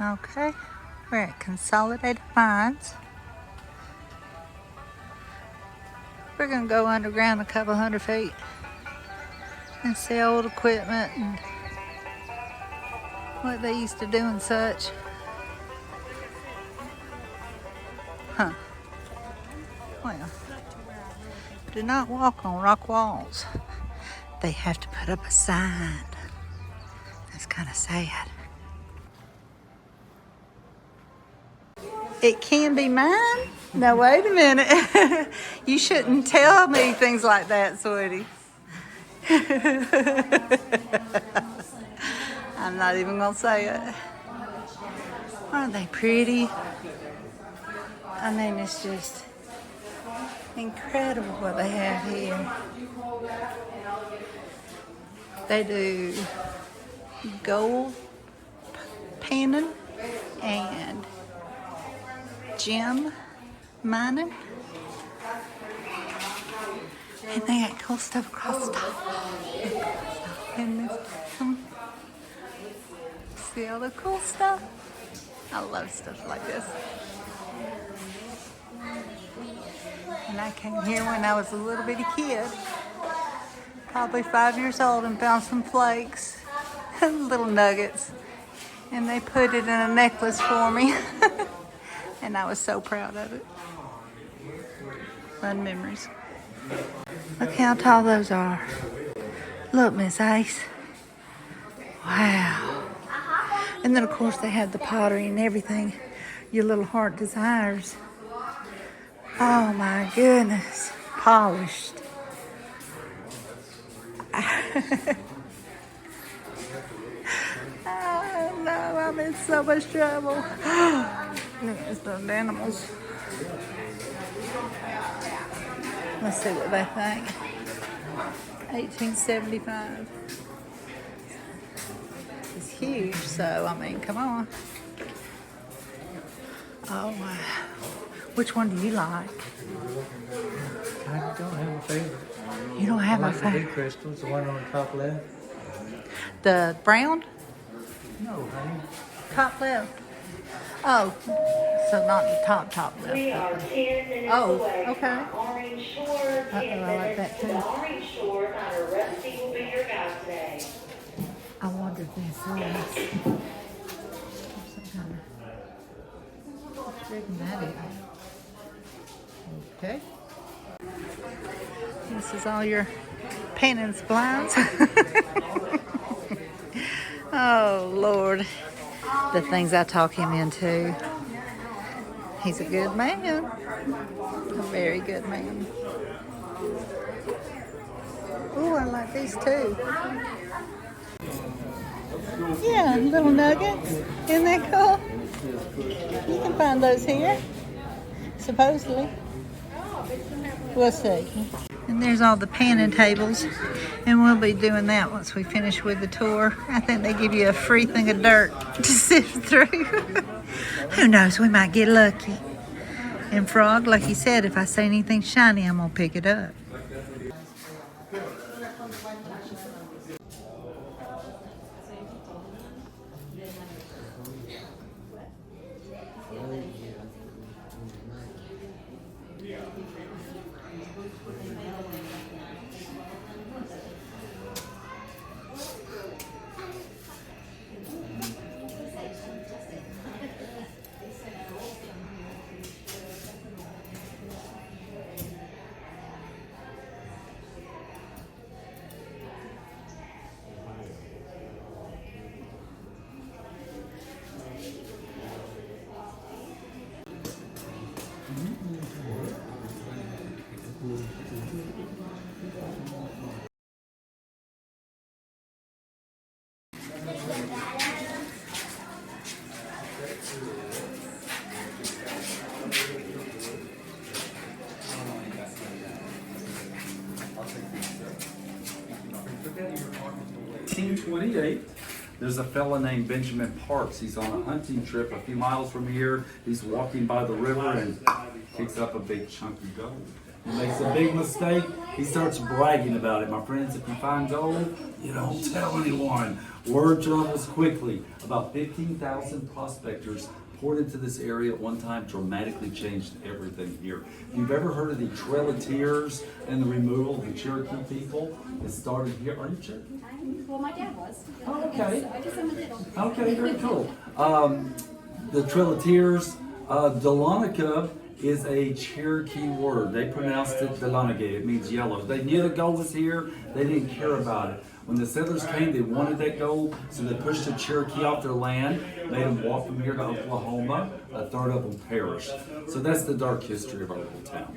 Okay, we're at Consolidated Mines. We're gonna go underground a couple 100 feet and see old equipment and what they used to do and such. Huh. Well, do not walk on rock walls. They have to put up a sign. That's kind of sad. It can be mine? Now wait a minute. You shouldn't tell me things like that, sweetie. I'm not even gonna say it. Aren't they pretty? I mean, it's just incredible what they have here. They do gold panning and gem mining. And they got cool stuff across the top. And this, see all the cool stuff? I love stuff like this. And I came here when I was a little bitty kid, probably 5 years old, and found some flakes, little nuggets, and they put it in a necklace for me. And I was so proud of it. Fun memories. Look how tall those are. Look, Miss Ace. Wow. And then, of course, they have the pottery and everything your little heart desires. Oh, my goodness. Polished. Oh, no, I'm in so much trouble. Look at those animals. Let's see what they think. 1875. It's huge, so I mean, come on. Oh wow. Which one do you like? I don't have a favorite. You don't have I a like the big favorite? crystals, the one on the top left. The brown? No, honey. Top left. Oh, so not the top left. We are 10 minutes away okay. from Orange Shore. 10 I like that minutes too. to Orange Shore. Connor Rusty will be your guide today. I wonder if this is some kind of big matty. Okay. This is all your painting supplies. Oh, Lord. The things I talk him into. He's a good man. A very good man. Ooh, I like these too. Yeah, little nuggets. Isn't that cool? You can find those here, supposedly. We'll see. And there's all the panning tables, and we'll be doing that once we finish with the tour. I think they give you a free thing of dirt to sift through. Who knows, we might get lucky. And Frog, like he said, if I see anything shiny, I'm gonna pick it up. There's a fella named Benjamin Parks. He's on a hunting trip a few miles from here. He's walking by the river and picks up a big chunk of gold. He makes a big mistake, he starts bragging about it. My friends, if you find gold, you don't tell anyone. Word travels quickly. About 15,000 prospectors poured into this area at one time, dramatically changed everything here. If you've ever heard of the Trail of Tears and the removal of the Cherokee people, it started here. Are you Cherokee? Well, my dad was. Oh, okay. So I guess I'm a little. Okay, very cool. The Trail of Tears, Dahlonega is a Cherokee word. They pronounced it Dahlonega. It means yellow. They knew the gold was here. They didn't care about it. When the settlers came, they wanted that gold, so they pushed the Cherokee off their land, made them walk from here to Oklahoma. A third of them perished. So that's the dark history of our little town.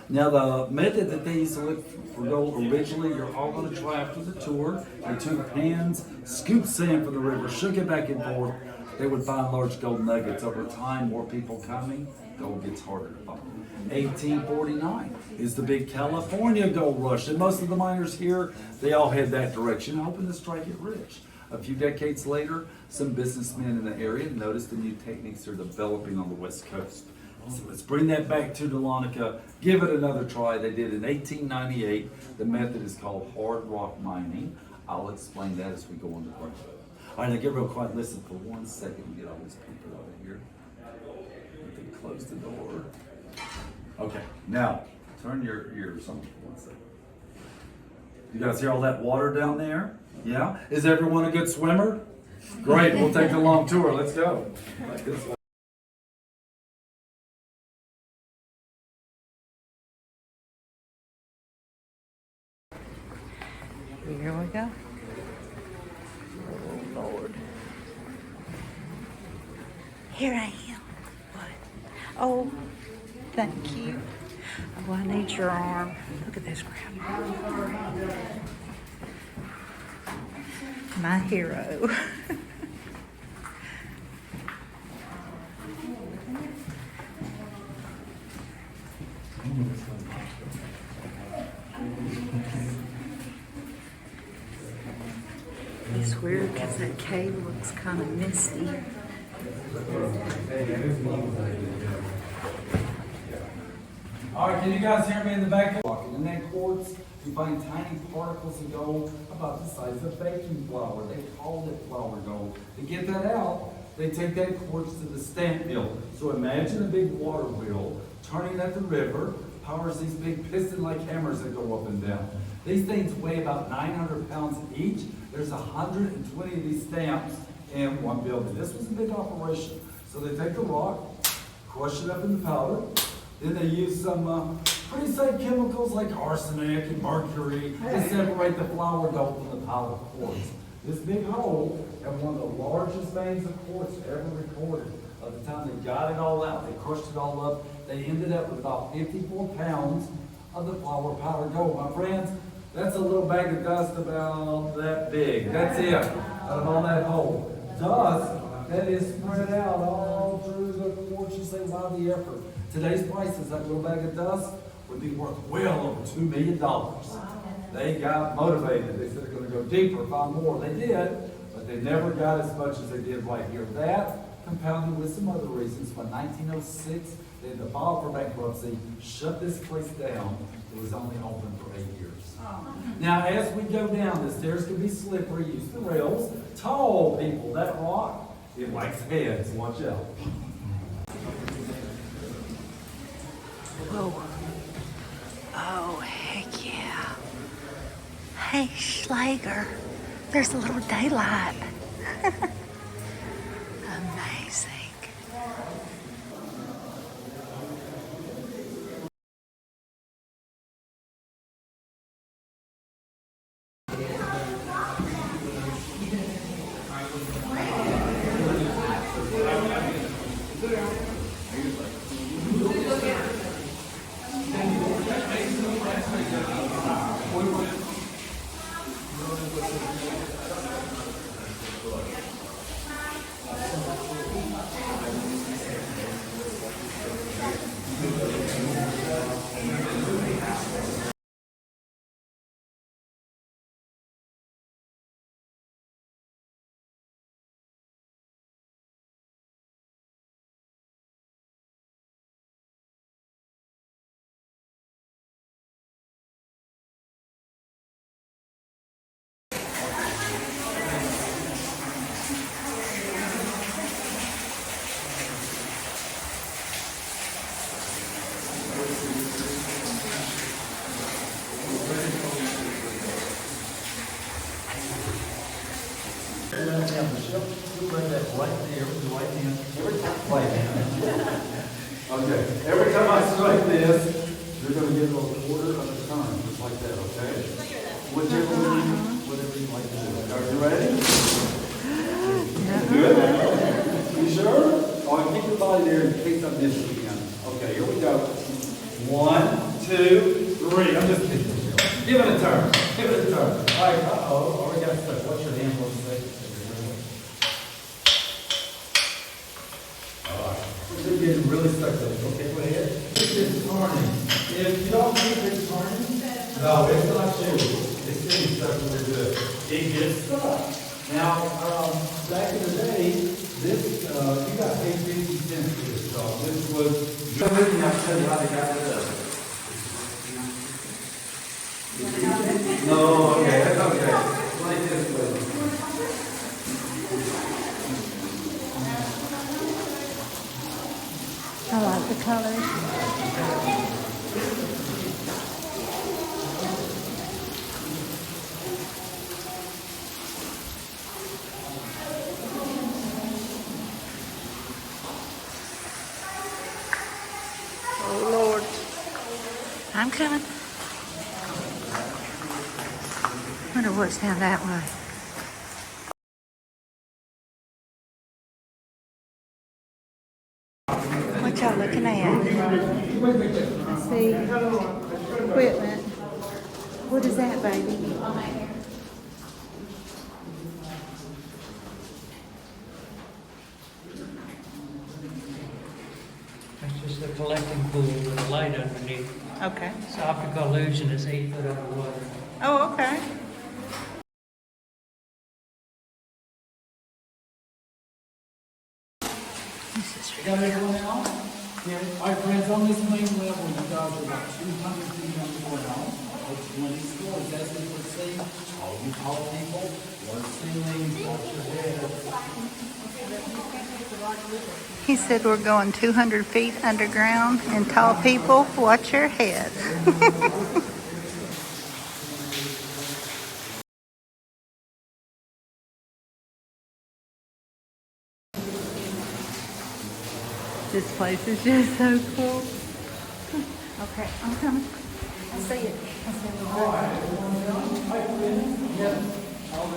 Now, the method that they used to look for gold originally, you're all going to try after the tour. They took pans, scooped sand from the river, shook it back and forth. They would find large gold nuggets. Over time, more people coming, gold gets harder to find. 1849 is the big California gold rush, and most of the miners here, they all head that direction, hoping to strike it rich. A few decades later, some businessmen in the area noticed the new techniques are developing on the West Coast. So let's bring that back to Dahlonega, give it another try. They did in 1898. The method is called hard rock mining. I'll explain that as we go on the break. All right, now get real quiet. Listen for 1 second and get all these people out of here. Let me close the door. Okay, now turn your ears on for 1 second. You guys hear all that water down there? Yeah? Is everyone a good swimmer? Great, we'll take a long tour. Let's go. Like this. Here we go. Oh, Lord. Here I am. What? Oh, thank you. Oh, I need your arm. Look at this crap. My hero. It's weird because that cave looks kind of misty. All right, can you guys hear me in the back? In that quartz, you find tiny particles of gold about the size of baking flour. They call it flour gold. To get that out, they take that quartz to the stamp mill. So imagine a big water wheel turning at the river, powers these big piston-like hammers that go up and down. These things weigh about 900 pounds each. There's 120 of these stamps in one building. This was a big operation. So they take the rock, crush it up into powder. Then they use some pretty safe chemicals like arsenic and mercury to separate the flour gold from the powder quartz. This big hole had one of the largest veins of quartz ever recorded. By the time they got it all out, they crushed it all up, they ended up with about 54 pounds of the flour powder gold. My friends, that's a little bag of dust about that big. That's it, out of all that hole. Dust that is spread out all through the quartz. You say, why the effort? Today's prices, that little bag of dust would be worth well over $2 million. They got motivated. They said they're going to go deeper, find more. They did, but they never got as much as they did right here. That compounded with some other reasons. By 1906, they had to file for bankruptcy, shut this place down. It was only open for 8 years. Now, as we go down, the stairs can be slippery. Use the rails. Tall people, that rock, it likes heads. Watch out. Whoa. Oh, heck yeah. Hey, Schlager. There's a little daylight. Amazing. You'll lay that right there, right in, every time, right in. Okay, every time I strike this, you're gonna get a quarter of a turn, just like that, okay? Whatever you like to do. Are you ready? Good? You sure? Oh, keep your body there in case I miss it again. Okay, here we go. 1, 2, 3. I'm just kidding. Give it a turn. Give it a turn. All right, uh-oh. We got stuck. What's your hand supposed to say? All right. You're getting really stuck there. Okay, go ahead. This is turning. If you don't keep it turning, no, it's not you. It's getting stuck really good. It gets stuck. Now, back in the day, this, you got 50 cents for this dog. This was, I'll tell you how they got it up. No, okay, that's okay. Like this way. I like the colors. Oh Lord. I'm coming. Wonder what's down that way. What y'all looking at? I see equipment. What is that, baby? It's just a collecting pool with a light underneath. Okay. It's optical illusion. It's 8 foot underwater. Oh, okay. Got everyone out? Yeah. All right, friends, on this main level, you guys are about 200 feet underground. It's 20 stories. That's what we're seeing. All you tall people, your ceilings, watch your head. He said we're going 200 feet underground, and tall people, watch your head. This place is just so cool. Okay, I'm coming. I see it. I see it.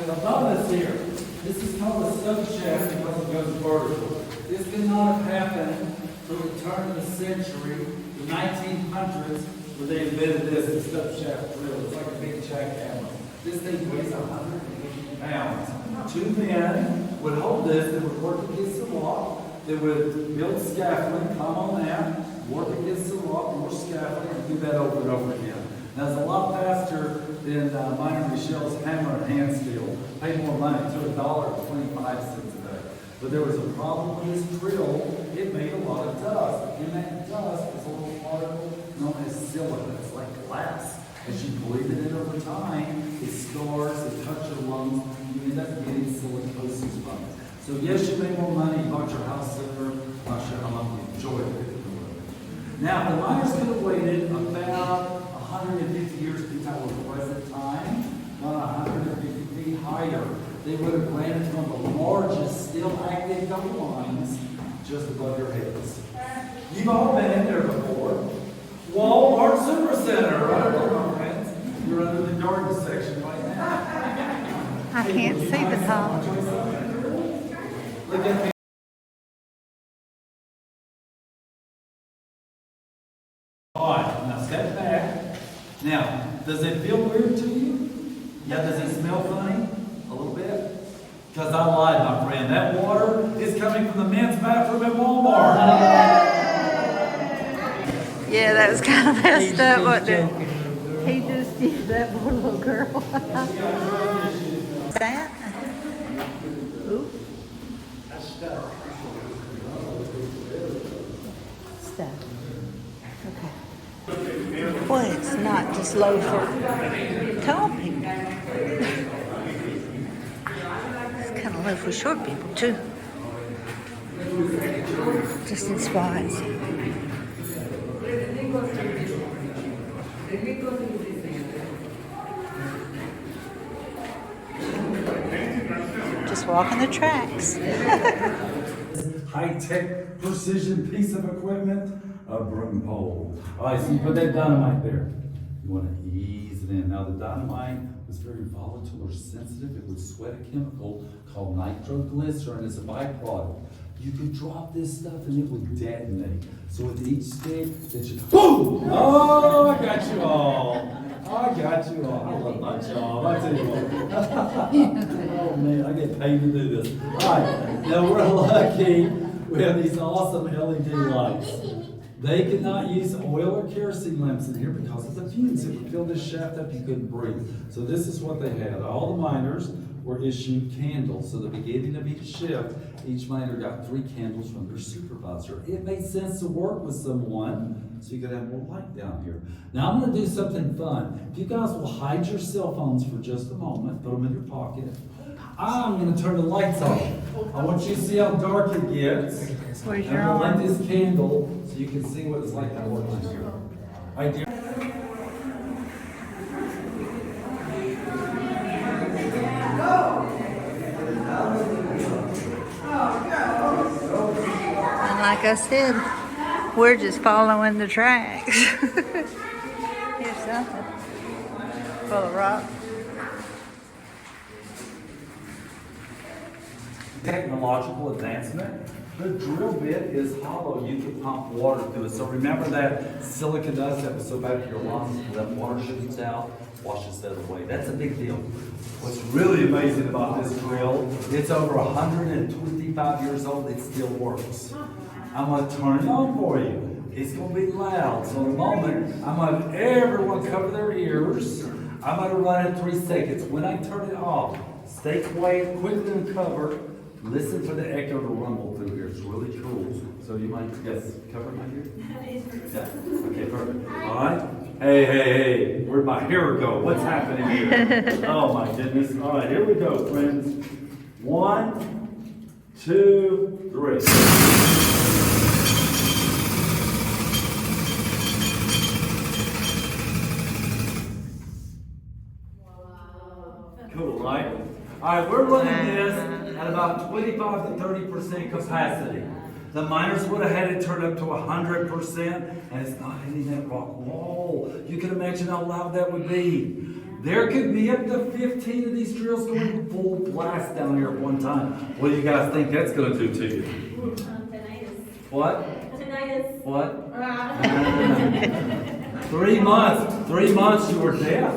Above us here, this is called a subshaft because it goes vertical. This could not have happened till the turn of the century, the 1900s, where they invented this, the subshaft drill. It's like a big jackhammer. This thing weighs 180 pounds. Two men would hold this, they would work against the rock, they would build scaffolding, climb on that, work against the rock, more scaffolding, and do that over and over again. Now, it's a lot faster than Miner Michelle's hammer and hand steel. Paid more money, to $1.25 a day. But there was a problem with this drill. It made a lot of dust. In that dust is a little particle known as silica. It's like glass. As you breathe it in over time, it scars, it cuts your lungs, you end up getting silicosis from it. So yes, you made more money, you bought your house sooner, not sure how long you enjoyed it. Now, the miners could have waited about 150 years to our present time, not 150 feet higher. They would have granted one of the largest still active gold mines just above your heads. You've all been in there before. Walmart Supercenter, right there, my friends. You're under the garden section right now. I can't see the top. Look at me. All right, now step back. Now, does it feel weird to you? Yeah, does it smell funny? A little bit? Because I lied, my friend. That water is coming from the men's bathroom at Walmart. Yeah, that was kind of messed up, wasn't it? He just did that poor little girl. That? Ooh. Stuff. Okay. Boy, it's not just low for tall people. It's kind of low for short people, too. Just in spots. Just walking the tracks. High-tech precision piece of equipment, a broom pole. All right, so you put that dynamite there. You want to ease it in. Now the dynamite was very volatile or sensitive. It would sweat a chemical called nitroglycerin as a byproduct. You could drop this stuff and it would detonate. So with each stick, that you boom! Oh, I got you all. I got you all. I love my job. I tell you what. Oh man, I get paid to do this. All right, now we're lucky. We have these awesome LED lights. They could not use oil or kerosene lamps in here because of the fumes. It would fill this shaft up, you couldn't breathe. So this is what they had. All the miners were issued candles. So the beginning of each shift, each miner got 3 candles from their supervisor. It made sense to work with someone so you could have more light down here. Now I'm going to do something fun. If you guys will hide your cell phones for just a moment, put them in your pocket. I'm going to turn the lights off. I want you to see how dark it gets. Where's I'm your going to light arm? this candle so you can see what it's like to work in here. Right there. And like I said, we're just following the tracks. Here's something full of rock. Technological advancement. The drill bit is hollow. You can pump water through it. So remember that silica dust that was so bad for your lungs, that water shoots out, washes that away. That's a big deal. What's really amazing about this drill, it's over 125 years old. It still works. I'm going to turn it on for you. It's going to be loud. So in a moment, I'm going to have everyone cover their ears. I'm going to run it 3 seconds. When I turn it off, stay quiet, quickly uncover. Listen for the echo to rumble through here. It's really cool. So you might, yes, cover my ear? Yeah. Okay, perfect. All right. Hey. Where'd my hair go? What's happening here? Oh my goodness. All right, here we go, friends. 1, 2, 3. Cool, right? All right, we're running this at about 25 to 30% capacity. The miners would have had it turned up to 100%, and it's not hitting that rock wall. You can imagine how loud that would be. There could be up to 15 of these drills going full blast down here at one time. What do you guys think that's going to do to you? Tinnitus. What? Tinnitus. What? 3 months. 3 months you were deaf.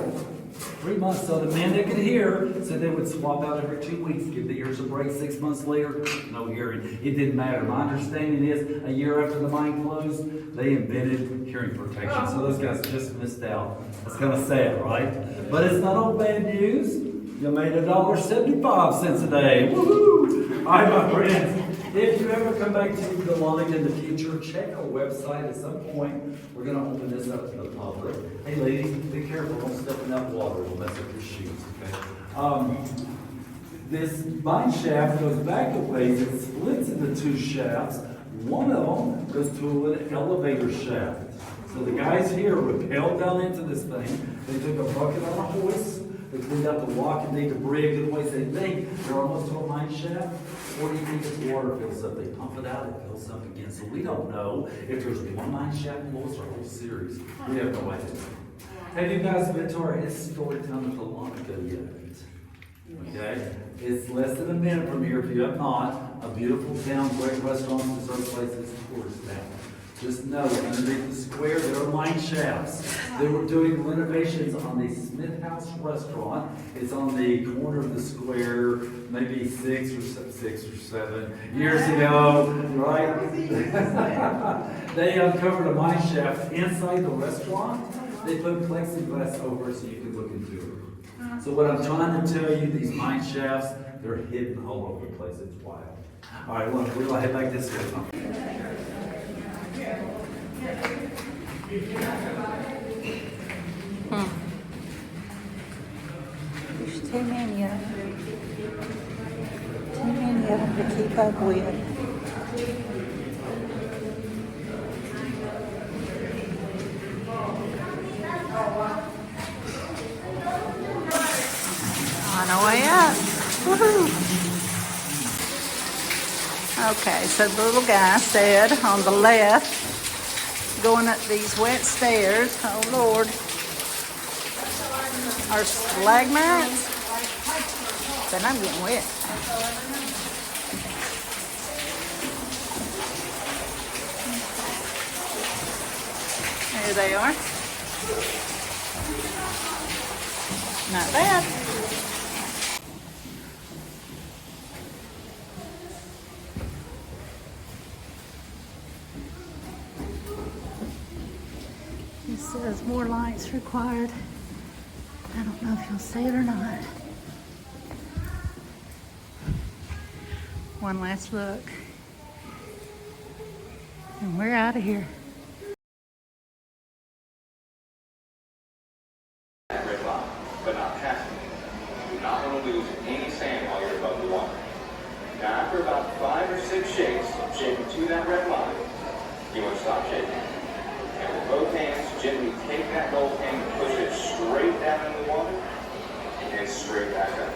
3 months, so the men that could hear said they would swap out every 2 weeks, give the ears a break. 6 months later, no hearing. It didn't matter. My understanding is a year after the mine closed, they invented hearing protection. So those guys just missed out. That's kind of sad, right? But it's not all bad news. You made $1.75 a day. Woohoo! All right, my friends. If you ever come back to Dahlonega in the future, check our website at some point. We're going to open this up to the public. Hey, ladies, be careful. Don't step in that water. It'll mess up your shoes, okay? This mine shaft goes back a ways. It splits into 2 shafts. One of them goes to an elevator shaft. So the guys here rappelled down into this thing. They took a bucket on a hoist. They cleaned out the rock and they debris. Good ways they think they're almost to a mine shaft. Or do you think if water fills up, they pump it out, it fills up again? So we don't know if there's one mine shaft loss or a whole series. We have no idea. Have you guys been to our historic town of Dahlonega yet? Okay? It's less than a minute from here if you have not. A beautiful town, great restaurants, dessert places, tourist town. Just know, underneath the square, there are mine shafts. They were doing renovations on the Smith House restaurant. It's on the corner of the square, maybe 6 or 7 years ago, right? They uncovered a mine shaft inside the restaurant. They put plexiglass over it so you could look into it. So what I'm trying to tell you, these mine shafts, they're hidden all over the place. It's wild. All right, look, we're going to head back this way. There's too many of them. Too many of them to keep up with. On our way up. Woohoo! Okay, so the little guy said on the left, going up these wet stairs, oh Lord, are stalagmites, but I'm getting wet. There they are. Not bad. It says more lights required. I don't know if you'll see it or not. One last look. And we're out of here. Red line, but not past it. You do not want to lose any sand while you're above the water. Now, after about 5 or 6 shakes, shaking to that red line, you want to stop shaking. And with both hands, gently take that gold can and push it straight down in the water and straight back up.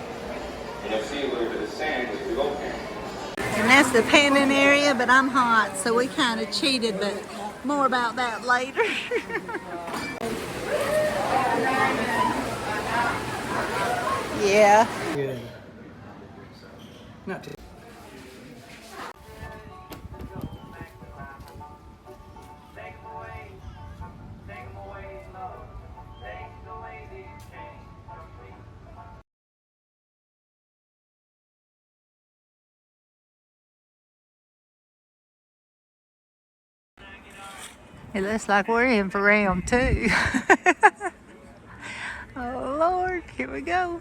And you'll see a little bit of sand with the gold can. And that's the panning area, but I'm hot, so we kind of cheated, but more about that later. Yeah. Good. Not too. It looks like we're in for round 2. Oh Lord, here we go.